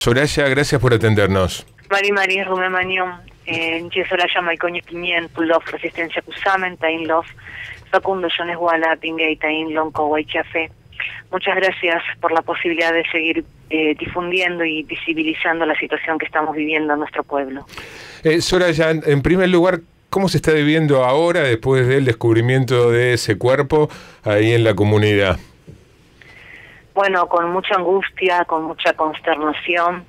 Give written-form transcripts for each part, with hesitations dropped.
Soraya, gracias por atendernos. María Rumé Mañón, Soraya Maicoño Quimien, Pulov, Resistencia Cusamen, Tainlov, Facundo Jones Guala, Pinguey, Tain, Lonco, Guaychafe. Muchas gracias por la posibilidad de seguir difundiendo y visibilizando la situación que estamos viviendo en nuestro pueblo. Soraya, en primer lugar, ¿cómo se está viviendo ahora después del descubrimiento de ese cuerpo ahí en la comunidad? Bueno, con mucha angustia, con mucha consternación.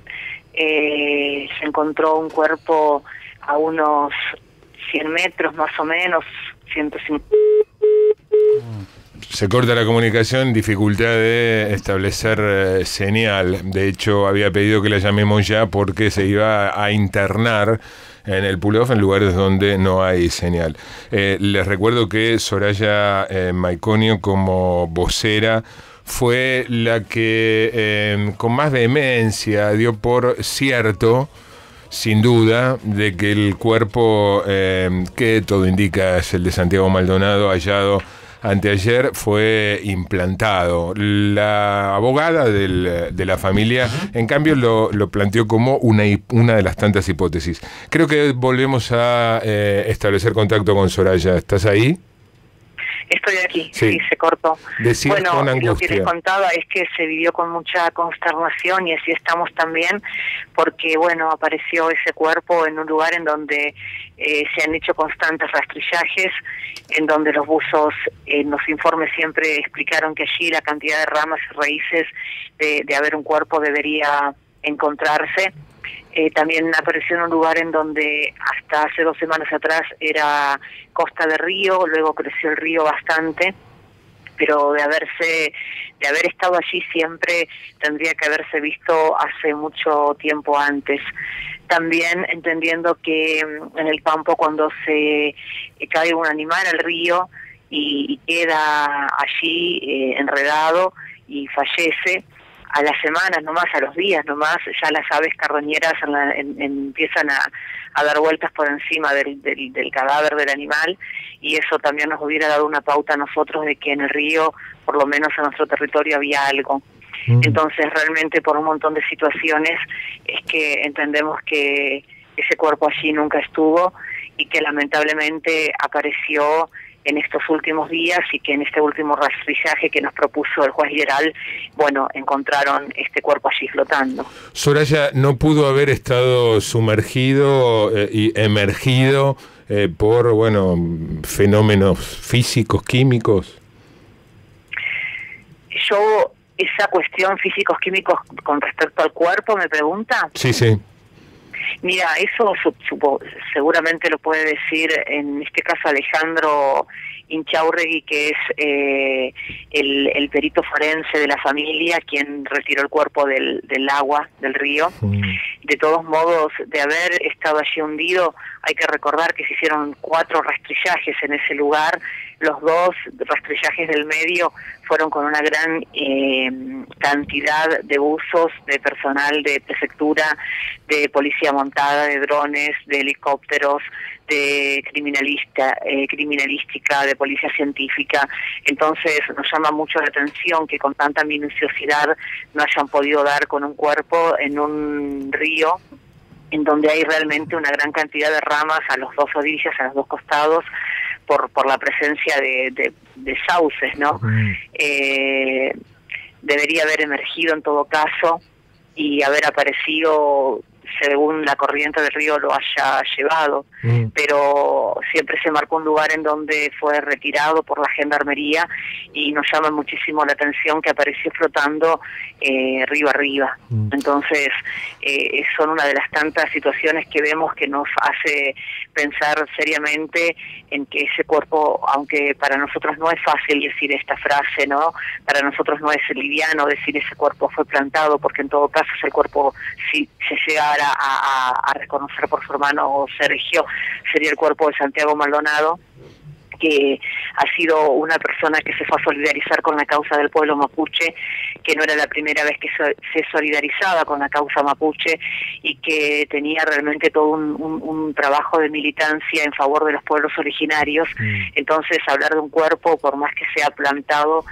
Se encontró un cuerpo a unos 100 metros más o menos, 150. Se corta la comunicación, dificultad de establecer señal. De hecho, había pedido que la llamemos ya porque se iba a internar en el pull-off en lugares donde no hay señal. Les recuerdo que Soraya Maiconio, como vocera, fue la que con más vehemencia dio por cierto, sin duda, de que el cuerpo, que todo indica es el de Santiago Maldonado, hallado anteayer, fue implantado. La abogada de la familia, en cambio, lo planteó como una de las tantas hipótesis. Creo que volvemos a establecer contacto con Soraya. ¿Estás ahí? Estoy aquí, sí, se cortó. Bueno, lo que les contaba es que se vivió con mucha consternación y así estamos también, porque bueno, apareció ese cuerpo en un lugar en donde se han hecho constantes rastrillajes, en donde los buzos en los informes siempre explicaron que allí la cantidad de ramas y raíces de haber un cuerpo debería encontrarse. También apareció en un lugar en donde hasta hace 2 semanas atrás era costa de río, luego creció el río bastante, pero de haber estado allí siempre tendría que haberse visto hace mucho tiempo antes. También entendiendo que en el campo, cuando se cae un animal al río y queda allí enredado y fallece, a las semanas nomás, a los días nomás, ya las aves carroñeras empiezan a dar vueltas por encima del cadáver del animal, y eso también nos hubiera dado una pauta a nosotros de que en el río, por lo menos en nuestro territorio, había algo. Entonces realmente por un montón de situaciones es que entendemos que ese cuerpo allí nunca estuvo y que lamentablemente apareció en estos últimos días, y que en este último rastrillaje que nos propuso el juez Geral, bueno, encontraron este cuerpo allí flotando. Soraya, ¿no pudo haber estado sumergido y emergido por, bueno, fenómenos físicos, químicos? Esa cuestión físicos, químicos con respecto al cuerpo, ¿me pregunta? Sí, sí. Mira, eso seguramente lo puede decir en este caso Alejandro Inchaurregui, que es el perito forense de la familia, quien retiró el cuerpo del agua, del río. De todos modos, de haber estado allí hundido, hay que recordar que se hicieron 4 rastrillajes en ese lugar. Los 2 rastrillajes del medio fueron con una gran cantidad de buzos, de personal de prefectura, de policía montada, de drones, de helicópteros, de criminalística, de policía científica. Entonces nos llama mucho la atención que con tanta minuciosidad no hayan podido dar con un cuerpo en un río en donde hay realmente una gran cantidad de ramas a los 2 orillas, a los 2 costados, por la presencia de sauces, ¿no? Debería haber emergido en todo caso y haber aparecido según la corriente del río lo haya llevado, pero siempre se marcó un lugar en donde fue retirado por la gendarmería, y nos llama muchísimo la atención que apareció flotando río arriba. Entonces son una de las tantas situaciones que vemos que nos hace pensar seriamente en que ese cuerpo, aunque para nosotros no es fácil decir esta frase, ¿no? Para nosotros no es liviano decir ese cuerpo fue plantado, porque en todo caso ese cuerpo, si se llegara a reconocer por su hermano Sergio, sería el cuerpo de Santiago Maldonado, que ha sido una persona que se fue a solidarizar con la causa del pueblo mapuche, que no era la primera vez que se solidarizaba con la causa mapuche, y que tenía realmente todo un trabajo de militancia en favor de los pueblos originarios. Entonces hablar de un cuerpo, por más que sea plantado,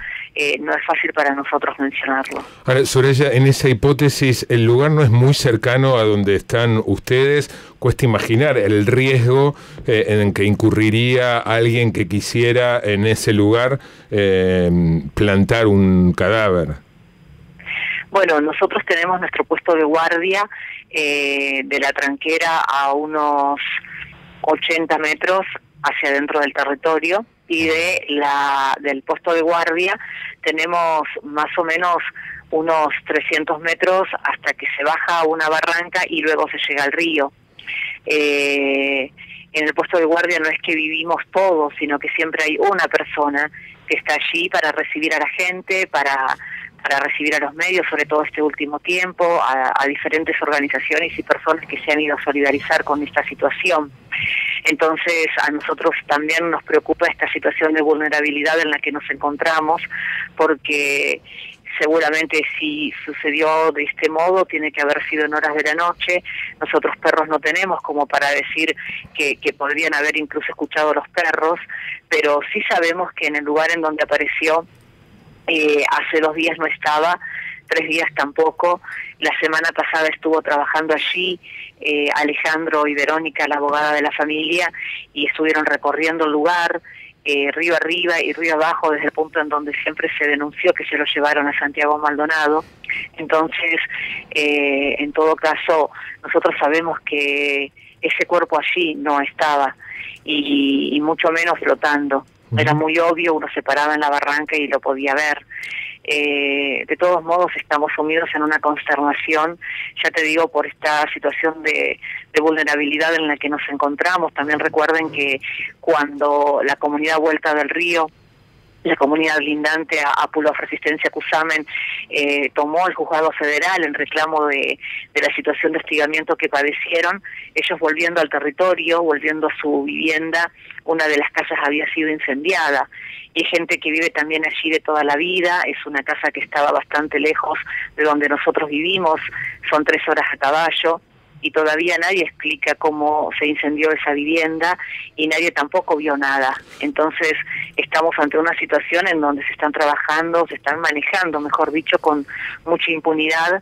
no es fácil para nosotros mencionarlo. Ahora, Soraya, en esa hipótesis, el lugar no es muy cercano a donde están ustedes. Cuesta imaginar el riesgo en que incurriría alguien que quisiera en ese lugar plantar un cadáver. Bueno, nosotros tenemos nuestro puesto de guardia de la tranquera a unos 80 metros hacia adentro del territorio, y del puesto de guardia tenemos más o menos unos 300 metros hasta que se baja una barranca y luego se llega al río. En el puesto de guardia no es que vivimos todos, sino que siempre hay una persona que está allí para recibir a la gente, para recibir a los medios, sobre todo este último tiempo, a diferentes organizaciones y personas que se han ido a solidarizar con esta situación. Entonces, a nosotros también nos preocupa esta situación de vulnerabilidad en la que nos encontramos, porque seguramente si sucedió de este modo tiene que haber sido en horas de la noche. Nosotros perros no tenemos como para decir que podrían haber incluso escuchado los perros, pero sí sabemos que en el lugar en donde apareció hace 2 días no estaba, 3 días tampoco. La semana pasada estuvo trabajando allí Alejandro y Verónica, la abogada de la familia, y estuvieron recorriendo el lugar, río arriba y río abajo, desde el punto en donde siempre se denunció que se lo llevaron a Santiago Maldonado. Entonces, en todo caso, nosotros sabemos que ese cuerpo allí no estaba, y mucho menos flotando. Era muy obvio, uno se paraba en la barranca y lo podía ver. De todos modos, estamos sumidos en una consternación, ya te digo, por esta situación de vulnerabilidad en la que nos encontramos. También recuerden que cuando la comunidad Vuelta del Río, la comunidad lindante a Pulo Resistencia Cusamen, tomó el juzgado federal en reclamo de la situación de hostigamiento que padecieron, ellos volviendo al territorio, volviendo a su vivienda, una de las casas había sido incendiada, y hay gente que vive también allí de toda la vida. Es una casa que estaba bastante lejos de donde nosotros vivimos, son 3 horas a caballo, y todavía nadie explica cómo se incendió esa vivienda, y nadie tampoco vio nada. Entonces estamos ante una situación en donde se están trabajando, se están manejando, mejor dicho, con mucha impunidad.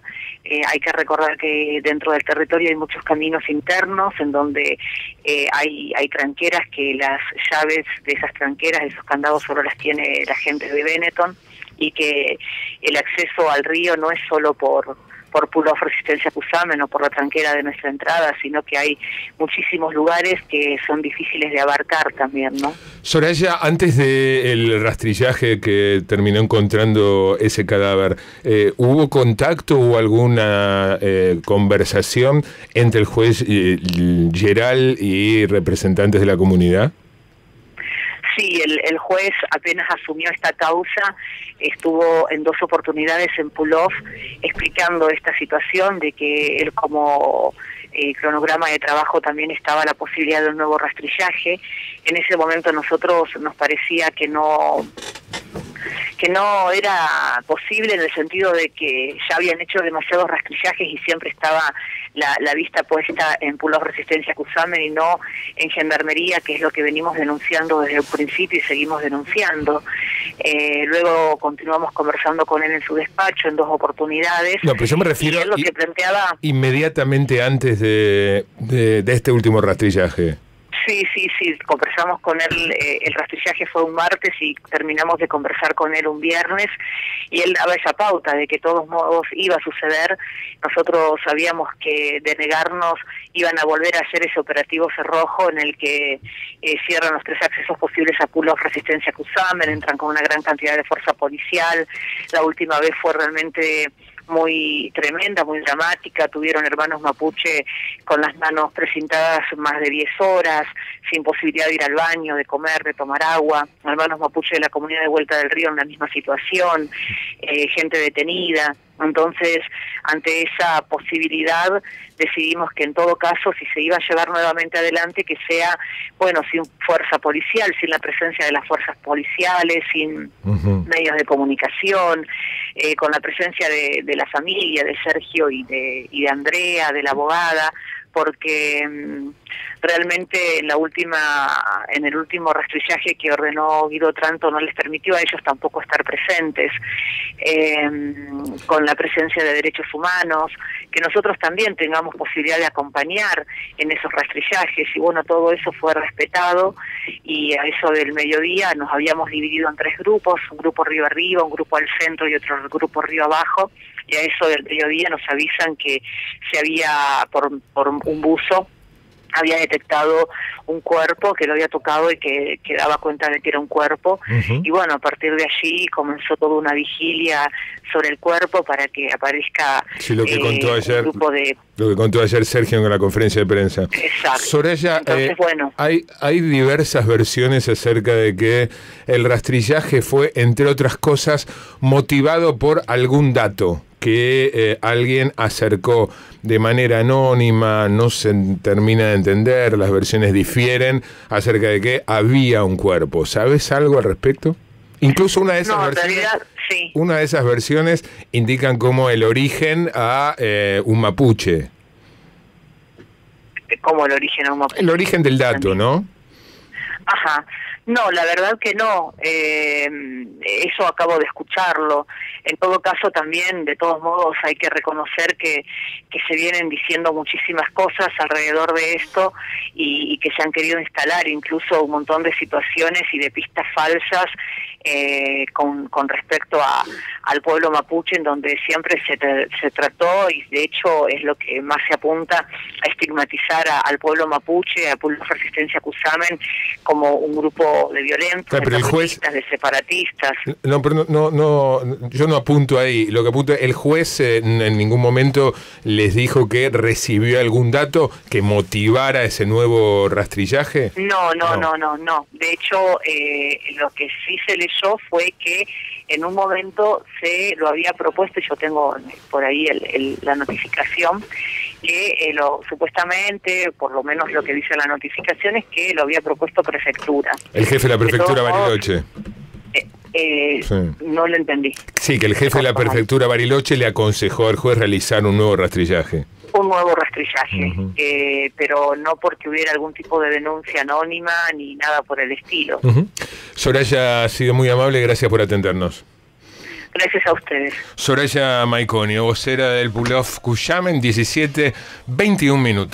Hay que recordar que dentro del territorio hay muchos caminos internos en donde hay tranqueras que las llaves de esas tranqueras, de esos candados, solo las tiene la gente de Benetton, y que el acceso al río no es solo por Pulo Resistencia Cusamen o por la tranquera de nuestra entrada, sino que hay muchísimos lugares que son difíciles de abarcar también, ¿no? Soraya, antes del rastrillaje que terminó encontrando ese cadáver, ¿hubo contacto o alguna conversación entre el juez Geral y representantes de la comunidad? Sí, el juez apenas asumió esta causa, estuvo en 2 oportunidades en Pulov explicando esta situación de que él, como cronograma de trabajo, también estaba la posibilidad de un nuevo rastrillaje. En ese momento a nosotros nos parecía que no era posible, en el sentido de que ya habían hecho demasiados rastrillajes y siempre estaba la vista puesta en Pulo Resistencia Cusamen y no en Gendarmería, que es lo que venimos denunciando desde el principio y seguimos denunciando. Luego continuamos conversando con él en su despacho en 2 oportunidades. No, pero yo me refiero lo que planteaba inmediatamente antes de este último rastrillaje. Sí, conversamos con él, el rastrillaje fue un martes y terminamos de conversar con él un viernes, y él daba esa pauta de que de todos modos iba a suceder. Nosotros sabíamos que de negarnos iban a volver a hacer ese operativo cerrojo en el que cierran los 3 accesos posibles a Pulo Resistencia Cusamen, entran con una gran cantidad de fuerza policial. La última vez fue realmente muy tremenda, muy dramática. Tuvieron hermanos mapuche con las manos precintadas más de 10 horas, sin posibilidad de ir al baño, de comer, de tomar agua. Hermanos mapuche de la comunidad de Vuelta del Río en la misma situación, gente detenida. Entonces, ante esa posibilidad, decidimos que en todo caso, si se iba a llevar nuevamente adelante, que sea, bueno, sin fuerza policial, sin la presencia de las fuerzas policiales, sin medios de comunicación, con la presencia de la familia, de Sergio y de Andrea, de la abogada, porque realmente en el último rastrillaje que ordenó Guido Tranto no les permitió a ellos tampoco estar presentes, con la presencia de derechos humanos, que nosotros también tengamos posibilidad de acompañar en esos rastrillajes, y bueno, todo eso fue respetado, y a eso del mediodía nos habíamos dividido en 3 grupos, un grupo río arriba, un grupo al centro y otro grupo río abajo, y a eso del mediodía nos avisan que se había, por un buzo, había detectado un cuerpo que lo había tocado y que daba cuenta de que era un cuerpo. Y bueno, a partir de allí comenzó toda una vigilia sobre el cuerpo para que aparezca lo que contó ayer, un grupo de... Lo que contó ayer Sergio en la conferencia de prensa. Exacto. Soraya, entonces, bueno, hay diversas versiones acerca de que el rastrillaje fue, entre otras cosas, motivado por algún dato que alguien acercó de manera anónima, no se termina de entender, las versiones difieren acerca de que había un cuerpo. ¿Sabes algo al respecto? Incluso una de esas versiones, en realidad, sí. Una de esas versiones indican como el origen a un mapuche. ¿Cómo el origen a un mapuche? El origen del dato, ¿no? Ajá. No, la verdad que no. Eso acabo de escucharlo. En todo caso, también, de todos modos, hay que reconocer que se vienen diciendo muchísimas cosas alrededor de esto y que se han querido instalar incluso un montón de situaciones y de pistas falsas con respecto al pueblo mapuche, en donde siempre se trató, y de hecho es lo que más se apunta, a estigmatizar al pueblo mapuche, al pueblo de resistencia Cusamen, como un grupo de violentos, pero el juez, de separatistas. No, pero no, yo no apunto ahí. Lo que apunto, el juez en ningún momento les dijo que recibió algún dato que motivara ese nuevo rastrillaje. No. De hecho, lo que sí se leyó fue que en un momento se lo había propuesto, y yo tengo por ahí la notificación, que supuestamente, por lo menos lo que dice la notificación, es que lo había propuesto prefectura. El jefe de la prefectura, Bariloche. Sí. No lo entendí. Sí, que el jefe de la prefectura Bariloche le aconsejó al juez realizar un nuevo rastrillaje. Un nuevo rastrillaje, pero no porque hubiera algún tipo de denuncia anónima ni nada por el estilo. Soraya, ha sido muy amable, gracias por atendernos. Gracias a ustedes. Soraya Maiconio, vocera del Puleof Cusamen, 17:21.